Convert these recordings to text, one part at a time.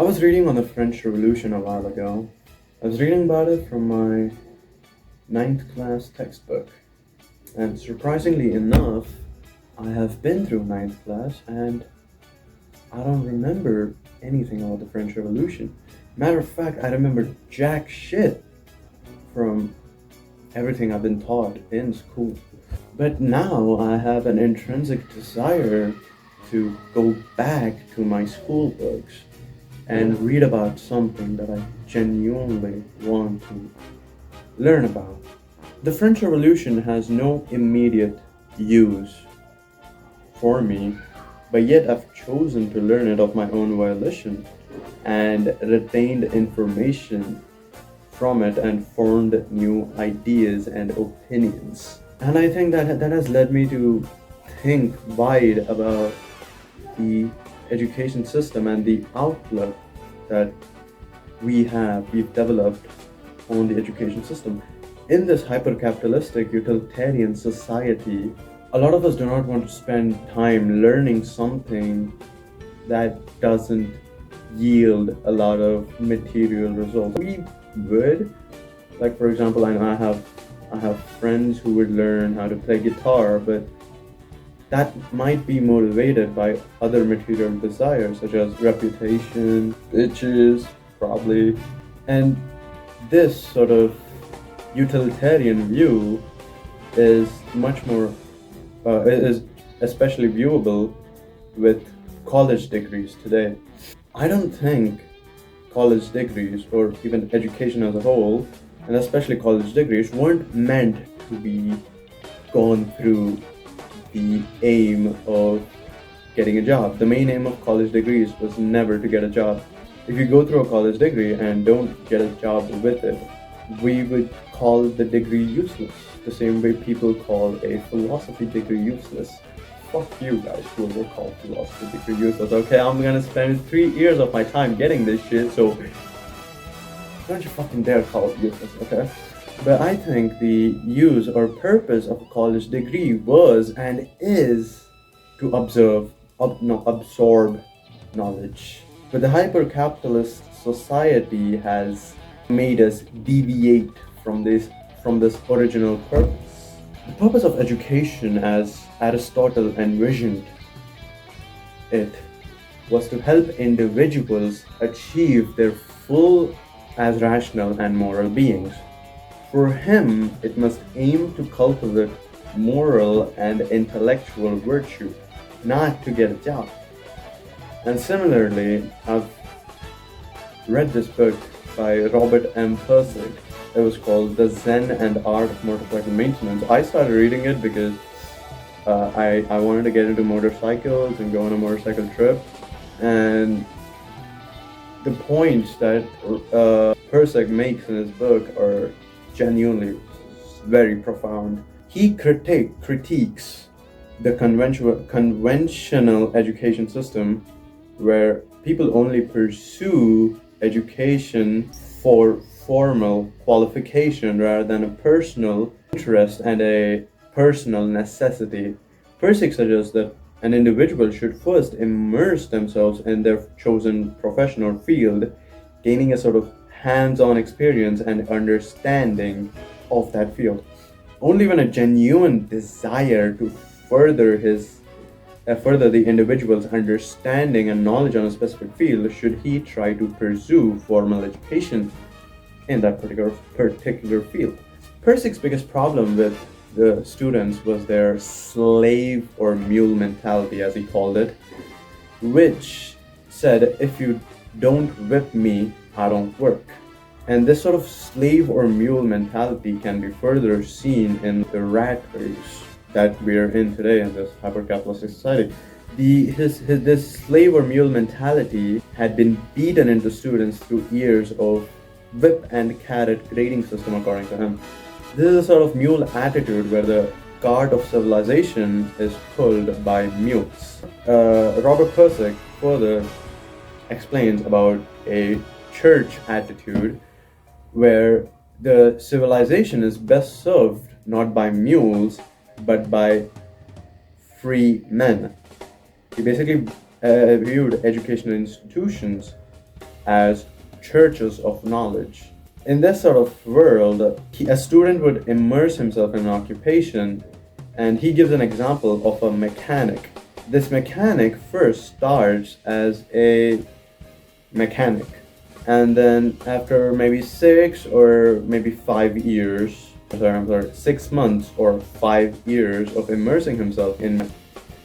I was reading on the French Revolution a while ago. I was reading about it from my ninth class textbook. And surprisingly enough, I have been through ninth class and I don't remember anything about the French Revolution. Matter of fact, I remember jack shit from everything I've been taught in school. But now I have an intrinsic desire to go back to my school books and read about something that I genuinely want to learn about. The French Revolution has no immediate use for me, but yet I've chosen to learn it of my own volition and retained information from it and formed new ideas and opinions. And I think that has led me to think wide about the education system and the outlook that we've developed on the education system. In this hyper-capitalistic utilitarian society, a lot of us do not want to spend time learning something that doesn't yield a lot of material results. We would, like for example, I have friends who would learn how to play guitar, but that might be motivated by other material desires such as reputation, bitches, probably. And this sort of utilitarian view is much more is especially viewable with college degrees today. I don't think college degrees or even education as a whole, and especially college degrees, weren't meant to be gone through the aim of getting a job. The main aim of college degrees was never to get a job. If you go through a college degree and don't get a job with it, we would call the degree useless, the same way people call a philosophy degree useless. Fuck you guys who will call philosophy degree useless. Okay, I'm gonna spend 3 years of my time getting this shit, so don't you fucking dare call it useless, okay? But I think the use or purpose of a college degree was and is to absorb knowledge. But the hyper-capitalist society has made us deviate from this original purpose. The purpose of education, as Aristotle envisioned it, was to help individuals achieve their full as rational and moral beings. For him, it must aim to cultivate moral and intellectual virtue, not to get a job. And similarly, I've read this book by Robert M. Pirsig. It was called The Zen and Art of Motorcycle Maintenance. I started reading it because I wanted to get into motorcycles and go on a motorcycle trip. And the points that Pirsig makes in his book are genuinely very profound. He critiques the conventional education system where people only pursue education for formal qualification rather than a personal interest and a personal necessity. Pirsig suggests that an individual should first immerse themselves in their chosen profession or field, gaining a sort of hands-on experience and understanding of that field. Only when a genuine desire to further the individual's understanding and knowledge on a specific field should he try to pursue formal education in that particular field. Pirsig's biggest problem with the students was their slave or mule mentality, as he called it, which said, if you don't whip me, I don't work. And this sort of slave or mule mentality can be further seen in the rat race that we're in today in this hyper-capitalistic society. This slave or mule mentality had been beaten into students through years of whip and carrot grading system, according to him. This is a sort of mule attitude where the cart of civilization is pulled by mules. Robert Pirsig further explains about a church attitude where the civilization is best served not by mules but by free men. He basically viewed educational institutions as churches of knowledge. In this sort of world, a student would immerse himself in an occupation, and he gives an example of a mechanic. This mechanic first starts as a mechanic, and then after maybe 6 months or 5 years of immersing himself in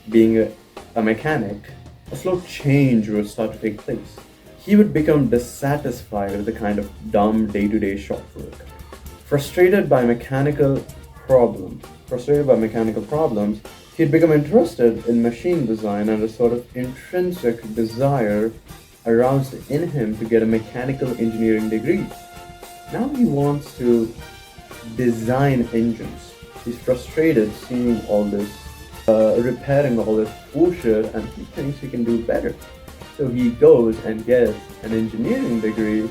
being a mechanic, a slow change would start to take place. He would become dissatisfied with the kind of dumb day-to-day shop work. Frustrated by mechanical problems, he'd become interested in machine design, and a sort of intrinsic desire aroused in him to get a mechanical engineering degree. Now he wants to design engines. He's frustrated seeing all this, repairing all this bullshit, and he thinks he can do better. So he goes and gets an engineering degree.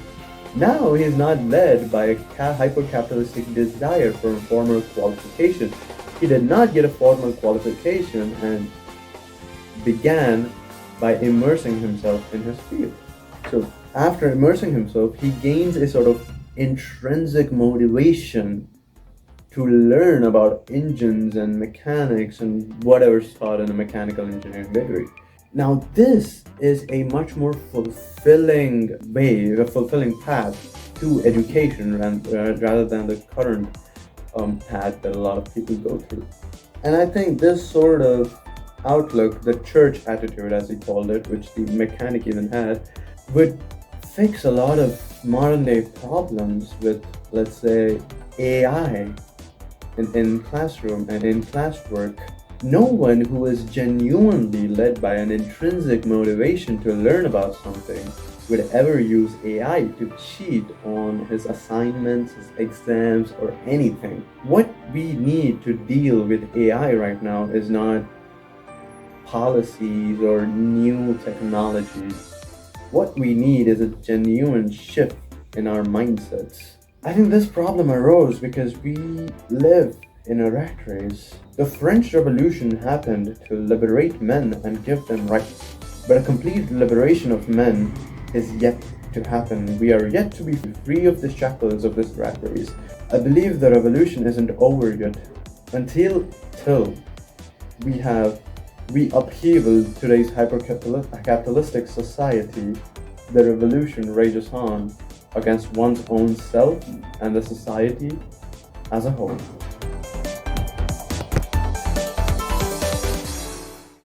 Now he's not led by a hyper-capitalistic desire for a formal qualification. He did not get a formal qualification and began by immersing himself in his field. So after immersing himself, he gains a sort of intrinsic motivation to learn about engines and mechanics and whatever's taught in a mechanical engineering degree. Now this is a much more fulfilling way, a fulfilling path to education rather than the current path that a lot of people go through. And I think this sort of outlook, the church attitude as he called it, which the mechanic even had, would fix a lot of modern day problems with, let's say, AI in classroom and in classwork. No one who is genuinely led by an intrinsic motivation to learn about something would ever use AI to cheat on his assignments, his exams, or anything. What we need to deal with AI right now is not policies or new technologies. What we need is a genuine shift in our mindsets. I think this problem arose because we live in a rat race. The French Revolution happened to liberate men and give them rights, but a complete liberation of men is yet to happen. We are yet to be free of the shackles of this rat race. I believe the revolution isn't over yet until we upheaval today's hyper-capitalistic society. The revolution rages on against one's own self and the society as a whole.